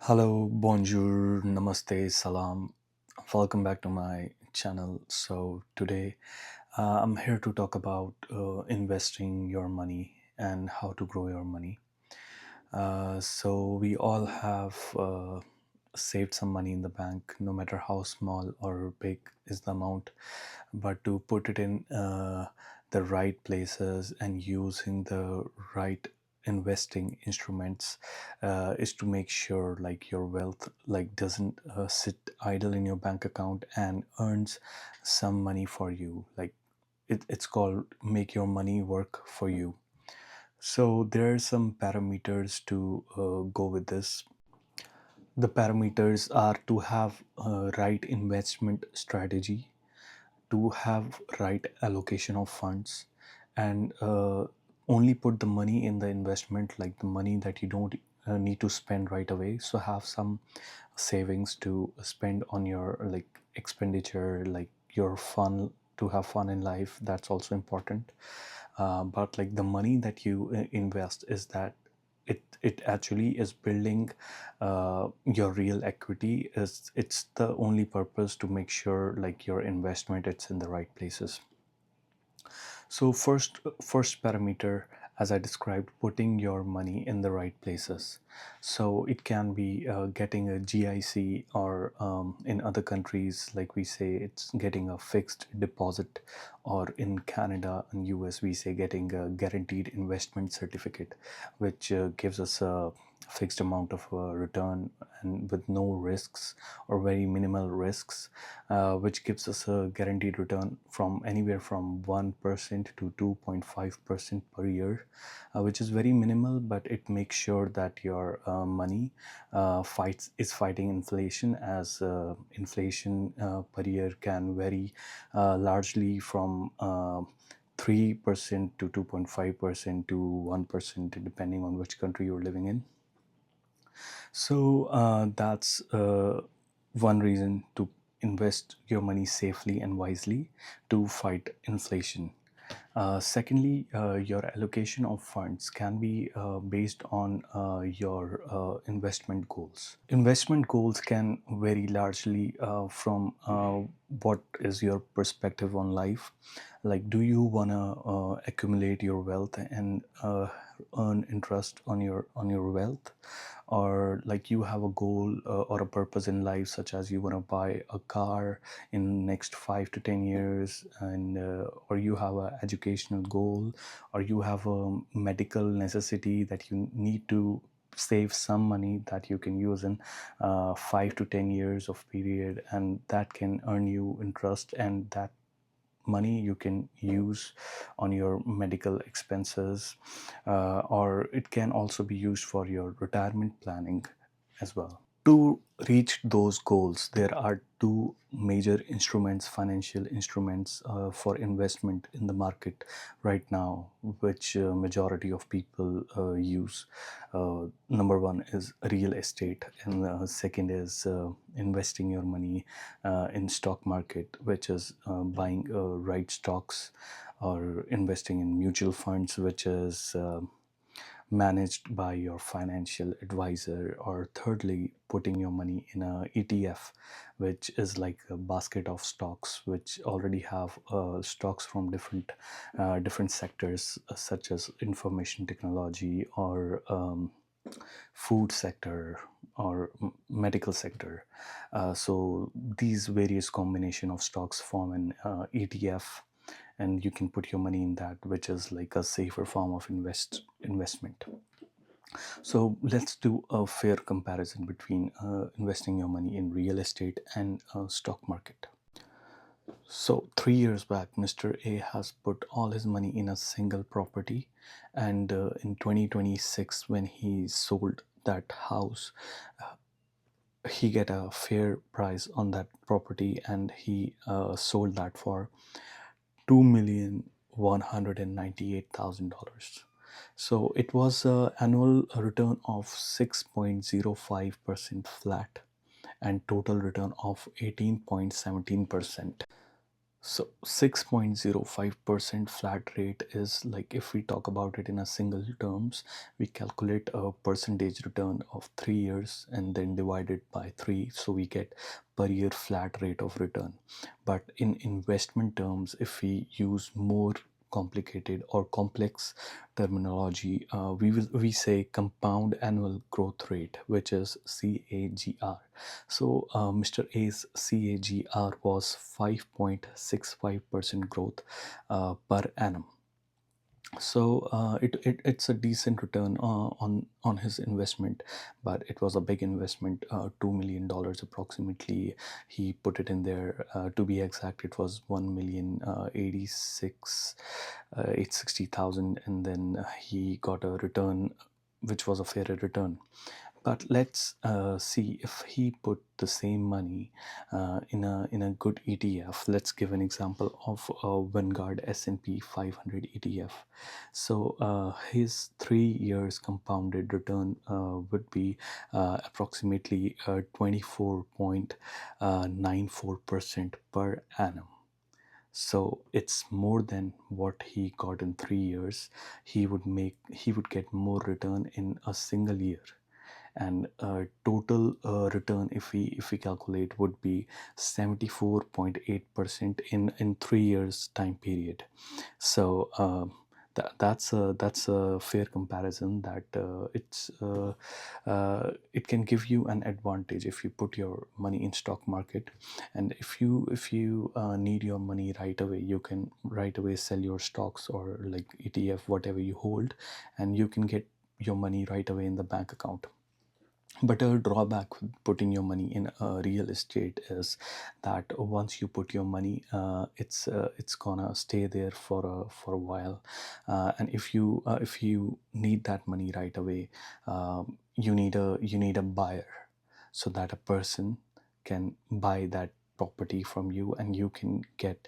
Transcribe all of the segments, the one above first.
Hello, bonjour, namaste, salam. Welcome back to my channel. So, today I'm here to talk about investing your money and how to grow your money. We all have saved some money in the bank, no matter how small or big is the amount, but to put it in the right places and using the right investing instruments is to make sure like your wealth like doesn't sit idle in your bank account and earns some money for you. Like it's called make your money work for you. So there are some parameters to go with this. The parameters are to have a right investment strategy, to have right allocation of funds, and only put the money in the investment, like the money that you don't need to spend right away. So have some savings to spend on your like expenditure, like your fun, to have fun in life. That's also important. But like the money that you invest is that it actually is building your real equity. Is it's the only purpose to make sure like your investment it's in the right places. So first parameter, as I described, putting your money in the right places. So it can be getting a GIC, or in other countries, like we say, it's getting a fixed deposit, or in Canada and US, we say getting a guaranteed investment certificate, which gives us a fixed amount of return and with no risks or very minimal risks, which gives us a guaranteed return from anywhere from 1% to 2.5% per year, which is very minimal, but it makes sure that your money is fighting inflation, as inflation per year can vary largely from 3% to 2.5% to 1%, depending on which country you're living in. So that's one reason to invest your money safely and wisely to fight inflation. Secondly, your allocation of funds can be based on your investment goals. Investment goals can vary largely from what is your perspective on life. Like, do you wanna accumulate your wealth and earn interest on your wealth, or like you have a goal or a purpose in life, such as you want to buy a car in next 5 to 10 years, and or you have a educational goal, or you have a medical necessity that you need to save some money that you can use in 5 to 10 years of period, and that can earn you interest, and that money you can use on your medical expenses, or it can also be used for your retirement planning as well. To reach those goals, there are two major instruments, financial instruments for investment in the market right now, which majority of people use. Number one is real estate, and second is investing your money in stock market, which is buying right stocks, or investing in mutual funds, which is managed by your financial advisor, or thirdly putting your money in a ETF, which is like a basket of stocks which already have stocks from different sectors, such as information technology, or food sector, or medical sector. So these various combination of stocks form an ETF, and you can put your money in that, which is like a safer form of investment. So let's do a fair comparison between investing your money in real estate and stock market. So 3 years back, Mr. A has put all his money in a single property, and in 2026, when he sold that house, he get a fair price on that property, and he sold that for $2,198,000. So it was an annual return of 6.05% flat, and total return of 18.17%. So 6.05% flat rate is like, if we talk about it in a single terms, we calculate a percentage return of 3 years and then divide it by 3. So we get per year flat rate of return. But in investment terms, if we use more complicated or complex terminology, we say compound annual growth rate, which is CAGR. So Mr. A's CAGR was 5.65% growth per annum. So it's a decent return on his investment, but it was a big investment, $2 million approximately. He put it in there. To be exact, it was 1,086,860,000, and then he got a return which was a fairer return. But let's see if he put the same money in a good ETF. Let's give an example of Vanguard S&P 500 ETF. So his 3 years compounded return would be approximately 24.94% per annum. So it's more than what he got in 3 years. He would get more return in a single year, and total return, if we calculate, would be 74.8% in 3 years time period. So that's a fair comparison, that it can give you an advantage if you put your money in stock market. And if you need your money right away, you can right away sell your stocks or like ETF, whatever you hold, and you can get your money right away in the bank account. But a drawback with putting your money in real estate is that once you put your money, it's gonna stay there for a while, and if you need that money right away, you need a buyer, so that a person can buy that property from you, and you can get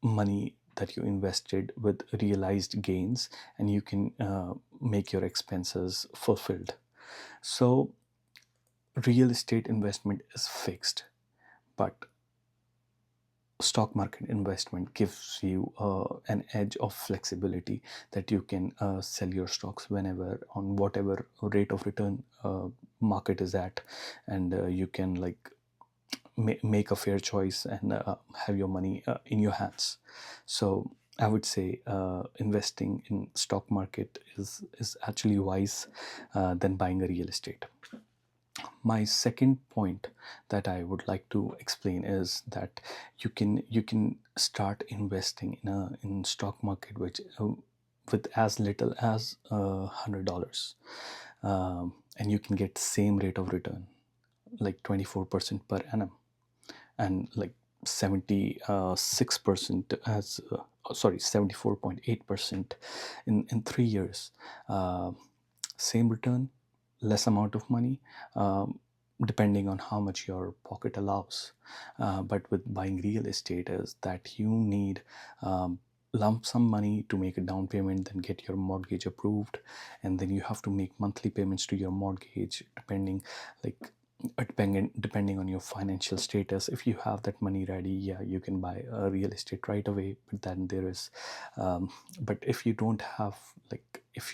money that you invested with realized gains, and you can make your expenses fulfilled. So real estate investment is fixed, but stock market investment gives you an edge of flexibility, that you can sell your stocks whenever, on whatever rate of return market is at, and you can like make a fair choice and have your money in your hands. So I would say investing in stock market is actually wise than buying a real estate. My second point that I would like to explain is that you can start investing in stock market, which with as little as $100, and you can get same rate of return, like 24% per annum, and like 76% as sorry, 74.8% in 3 years. Same return, less amount of money, depending on how much your pocket allows. But with buying real estate is that you need lump sum money to make a down payment, then get your mortgage approved, and then you have to make monthly payments to your mortgage, like depending on your financial status. If you have that money ready, yeah, you can buy a real estate right away. But then there is but if you don't have, like, if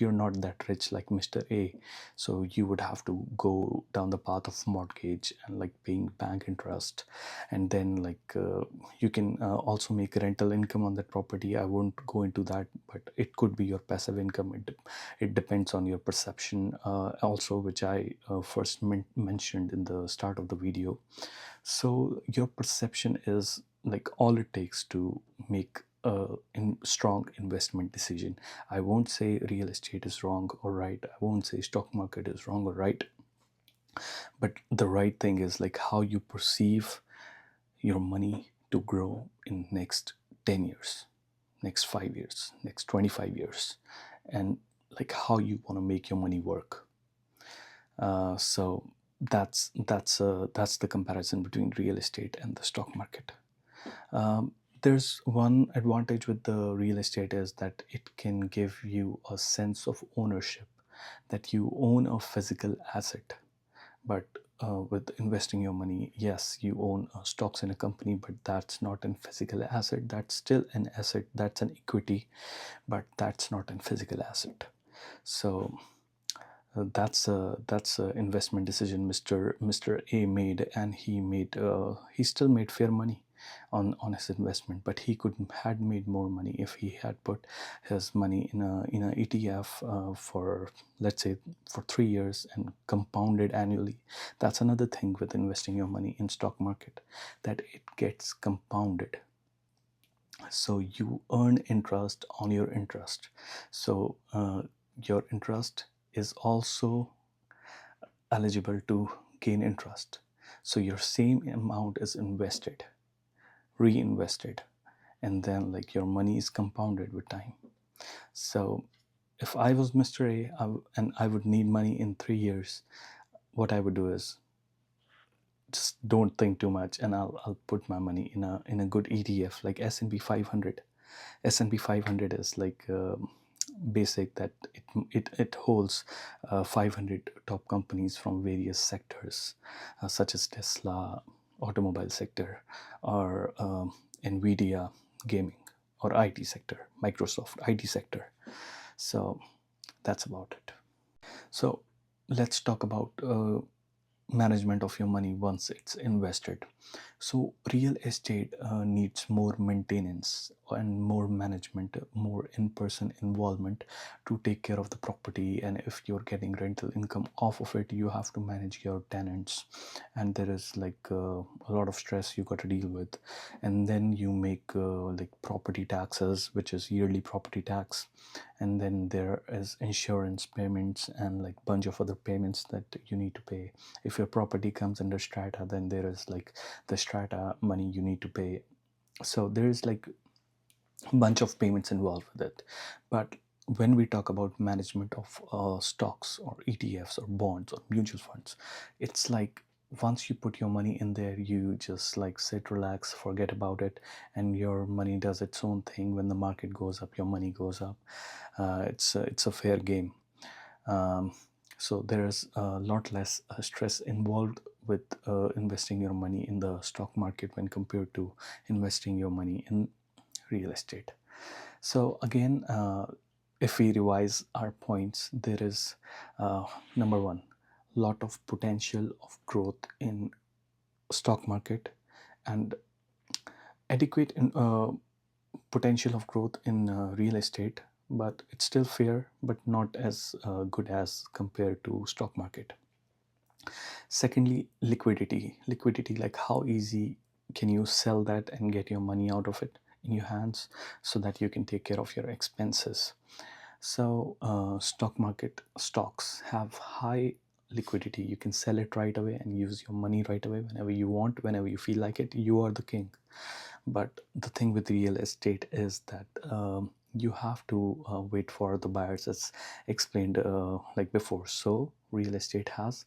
you're not that rich like Mr. A, so you would have to go down the path of mortgage and like paying bank interest, and then like you can also make rental income on that property. I won't go into that, but it could be your passive income. It depends on your perception, also, which I first mentioned in the start of the video. So your perception is like all it takes to make a strong investment decision. I won't say real estate is wrong or right. I won't say stock market is wrong or right. But the right thing is like how you perceive your money to grow in next 10 years, next 5 years, next 25 years, and like how you want to make your money work. So that's the comparison between real estate and the stock market. There's one advantage with the real estate is that it can give you a sense of ownership, that you own a physical asset. But with investing your money, yes, you own stocks in a company, but that's not a physical asset. That's still an asset. That's an equity, but that's not a physical asset. So that's a investment decision Mr. A made, and he still made fair money on his investment, but he could had made more money if he had put his money in a ETF for, let's say, for 3 years and compounded annually. That's another thing with investing your money in stock market, that it gets compounded, so you earn interest on your interest. So your interest is also eligible to gain interest. So your same amount is invested, reinvested, and then like your money is compounded with time. So if I was Mr. A, and I would need money in 3 years, what I would do is just don't think too much, and I'll put my money in a good ETF like S&P 500. S&P 500 is like basic, that it holds 500 top companies from various sectors, such as Tesla, automobile sector, or Nvidia, gaming, or IT sector, Microsoft IT sector. So that's about it. So let's talk about management of your money once it's invested. So real estate needs more maintenance and more management, more in-person involvement to take care of the property. And if you're getting rental income off of it, you have to manage your tenants, and there is like a lot of stress you got to deal with. And then you make like property taxes, which is yearly property tax, and then there is insurance payments and like bunch of other payments that you need to pay. If your property comes under strata, then there is like the strata money you need to pay. So there is like a bunch of payments involved with it. But when we talk about management of stocks or ETFs or bonds or mutual funds, it's like once you put your money in there, you just like sit, relax, forget about it, and your money does its own thing. When the market goes up, your money goes up. It's a fair game. um, so there is a lot less stress involved with investing your money in the stock market when compared to investing your money in real estate. So again, if we revise our points, there is number one, lot of potential of growth in stock market, and adequate potential of growth in real estate, but it's still fair, but not as good as compared to stock market. Secondly, liquidity, like how easy can you sell that and get your money out of it in your hands, so that you can take care of your expenses. So stock market stocks have high liquidity. You can sell it right away and use your money right away whenever you want, whenever you feel like it. You are the king. But the thing with real estate is that you have to wait for the buyers, as explained like before. So real estate has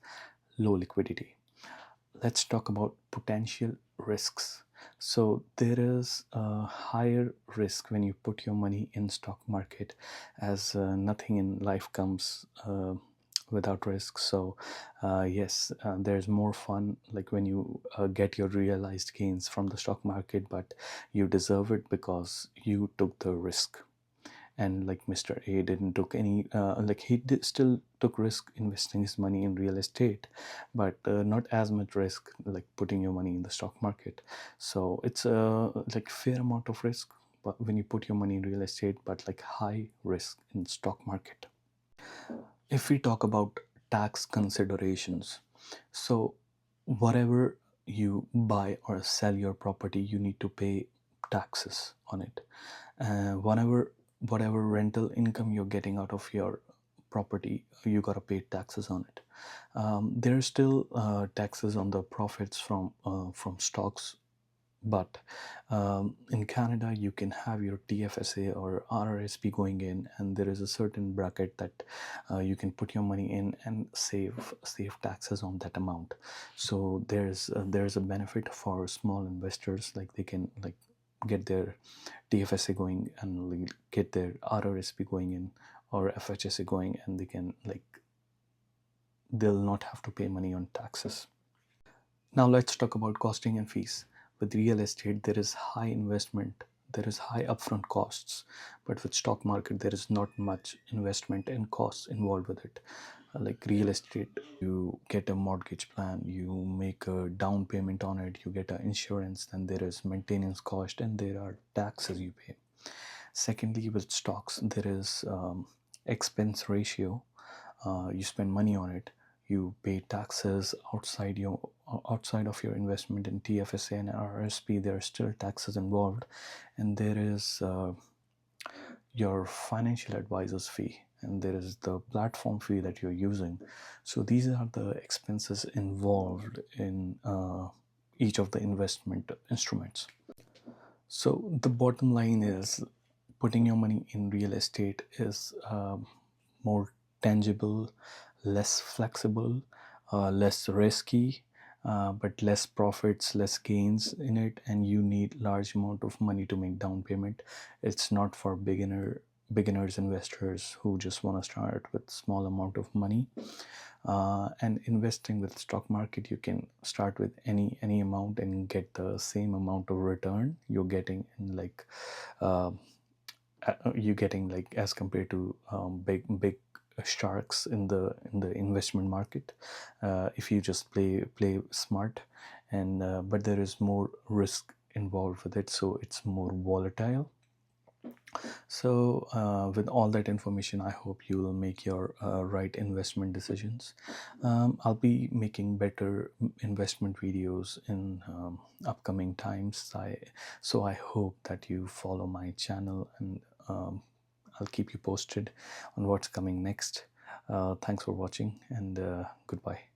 low liquidity. Let's talk about potential risks. So there is a higher risk when you put your money in stock market, as nothing in life comes without risk. So yes, there's more fun like when you get your realized gains from the stock market, but you deserve it because you took the risk. And like Mr. A didn't took any like he still took risk investing his money in real estate, but not as much risk like putting your money in the stock market. So it's a like fair amount of risk, but when you put your money in real estate, but like high risk in stock market. If we talk about tax considerations, so whatever you buy or sell your property, you need to pay taxes on it. Whatever rental income you're getting out of your property, you gotta pay taxes on it. There are still taxes on the profits from stocks, but in Canada, you can have your TFSA or RRSP going in, and there is a certain bracket that you can put your money in and save taxes on that amount. So there's a benefit for small investors, like they can like get their TFSA going and like get their RRSP going in, or FHSA going, and they can like they'll not have to pay money on taxes. Now let's talk about costing and fees. With real estate, there is high investment, there is high upfront costs, but with stock market, there is not much investment and costs involved with it. Like real estate, you get a mortgage plan, you make a down payment on it, you get an insurance, then there is maintenance cost, and there are taxes you pay. Secondly, with stocks, there is expense ratio. You spend money on it, you pay taxes outside of your investment in TFSA and RSP. There are still taxes involved, and there is your financial advisor's fee, and there is the platform fee that you're using. So these are the expenses involved in each of the investment instruments. So the bottom line is, putting your money in real estate is more tangible, less flexible, less risky, but less profits, less gains in it, and you need large amount of money to make down payment. It's not for beginners investors who just want to start with small amount of money. And investing with stock market, you can start with any amount and get the same amount of return you're getting in like you're getting like as compared to big sharks in the investment market, if you just play smart. And but there is more risk involved with it, so it's more volatile. So, with all that information, I hope you will make your right investment decisions. I'll be making better investment videos in upcoming times. So I hope that you follow my channel, and I'll keep you posted on what's coming next. Thanks for watching, and goodbye.